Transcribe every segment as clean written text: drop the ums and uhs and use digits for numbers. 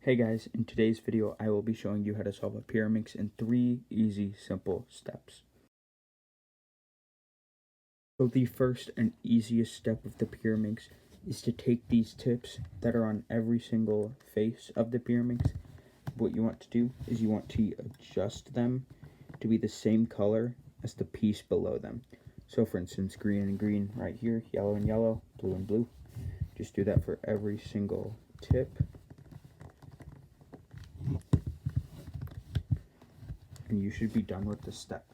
Hey guys, in today's video I will be showing you how to solve a Pyraminx in 3 easy, simple steps. So the first and easiest step of the Pyraminx is to take these tips that are on every single face of the Pyraminx. What you want to do is you want to adjust them to be the same color as the piece below them. So for instance, green and green right here, yellow and yellow, blue and blue. Just do that for every single tip. And you should be done with this step.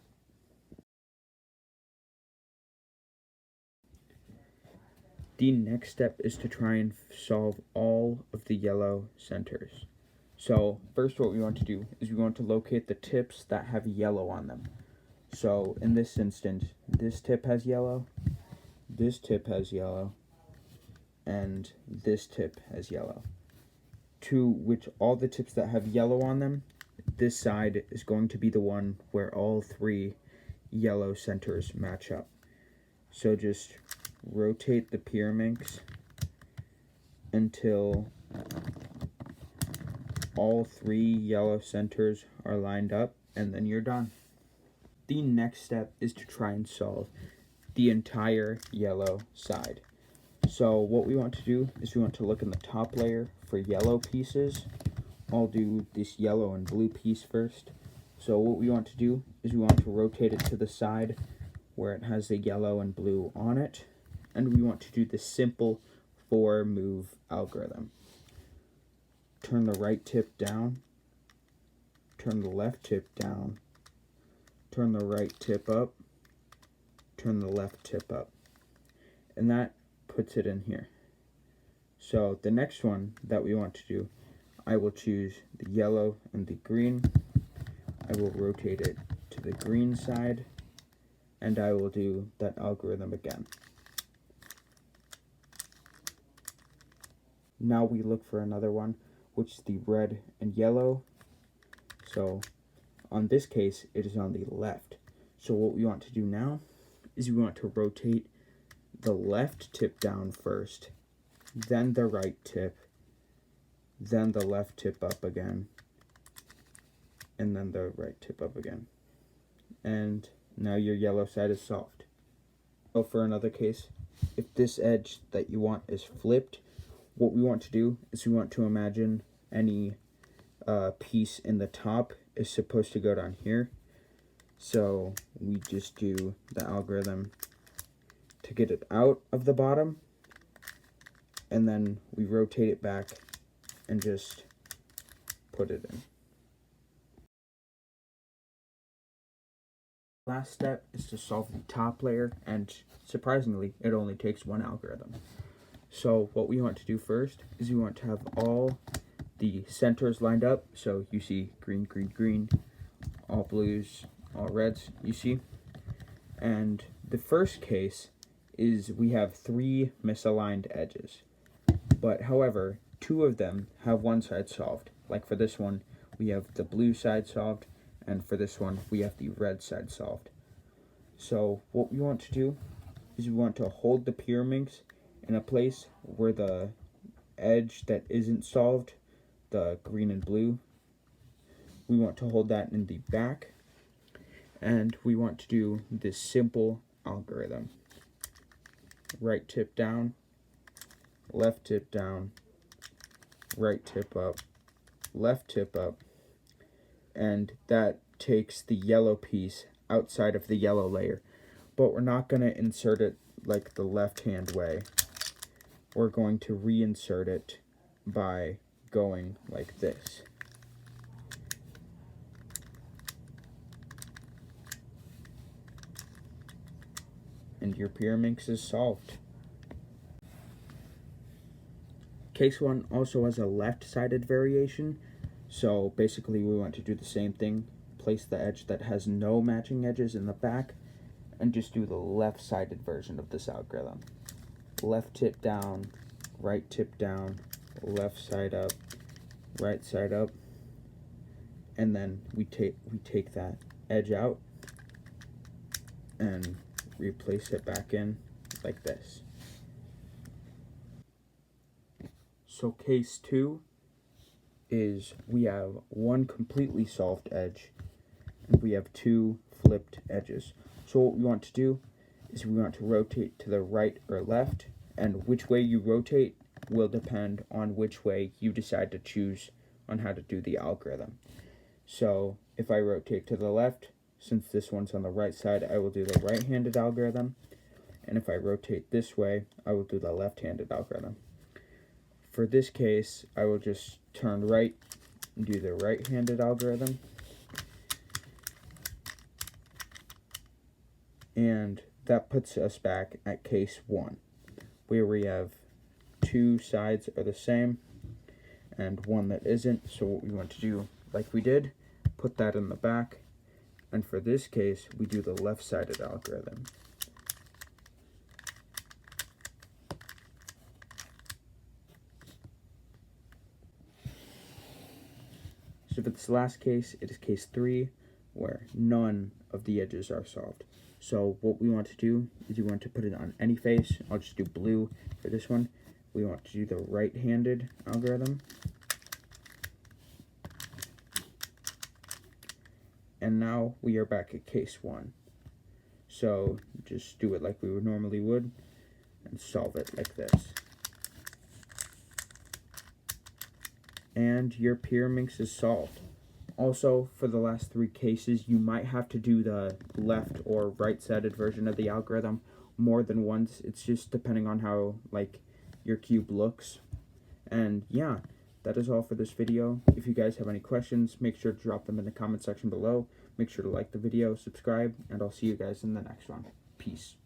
The next step is to try and solve all of the yellow centers. So first what we want to do is we want to locate the tips that have yellow on them. So in this instance, this tip has yellow, this tip has yellow, and this tip has yellow. To which all the tips that have yellow on them, this side is going to be the one where all 3 yellow centers match up. So just rotate the Pyraminx until all 3 yellow centers are lined up, and then you're done. The next step is to try and solve the entire yellow side. So what we want to do is we want to look in the top layer for yellow pieces. I'll do this yellow and blue piece first. So what we want to do is we want to rotate it to the side where it has the yellow and blue on it. And we want to do the simple 4-move algorithm. Turn the right tip down, turn the left tip down, turn the right tip up, turn the left tip up. And that puts it in here. So the next one that we want to do, I will choose the yellow and the green. I will rotate it to the green side, and I will do that algorithm again. Now we look for another one, which is the red and yellow. So on this case, it is on the left. So what we want to do now is we want to rotate the left tip down first, then the right tip, then the left tip up again, and then the right tip up again. And now your yellow side is solved. So for another case, if this edge that you want is flipped, what we want to do is we want to imagine any piece in the top is supposed to go down here. So we just do the algorithm to get it out of the bottom, and then we rotate it back and just put it in. Last step is to solve the top layer, and surprisingly, it only takes 1 algorithm. So what we want to do first is we want to have all the centers lined up. So you see green, green, green, all blues, all reds, you see. And the first case is we have 3 misaligned edges. But however, 2 of them have one side solved. Like for this one, we have the blue side solved, and for this one, we have the red side solved. So what we want to do is we want to hold the Pyraminx in a place where the edge that isn't solved, the green and blue, we want to hold that in the back, and we want to do this simple algorithm. Right tip down, left tip down, right tip up, left tip up, and that takes the yellow piece outside of the yellow layer. But we're not going to insert it like the left-hand way. We're going to reinsert it by going like this. And your Pyraminx is solved. Case 1 also has a left-sided variation. So basically we want to do the same thing. Place the edge that has no matching edges in the back, and just do the left-sided version of this algorithm. Left tip down, right tip down, left side up, right side up, and then we take that edge out and replace it back in like this. So case 2 is we have one completely solved edge and we have two flipped edges. So what we want to do is we want to rotate to the right or left, and which way you rotate will depend on which way you decide to choose on how to do the algorithm. So if I rotate to the left, since this one's on the right side, I will do the right-handed algorithm, and if I rotate this way, I will do the left-handed algorithm. For this case, I will just turn right and do the right-handed algorithm, and that puts us back at case 1, where we have two sides are the same and one that isn't. So what we want to do, like we did, put that in the back, and for this case we do the left-sided algorithm. So for this last case, it is case 3, where none of the edges are solved. So what we want to do is we want to put it on any face. I'll just do blue for this one. We want to do the right-handed algorithm. And now we are back at case 1. So just do it like we would normally would and solve it like this. And your Pyraminx is solved. Also, for the last 3 cases, you might have to do the left or right-sided version of the algorithm more than once. It's just depending on how your cube looks. And yeah, that is all for this video. If you guys have any questions, make sure to drop them in the comment section below. Make sure to like the video, subscribe, and I'll see you guys in the next one. Peace.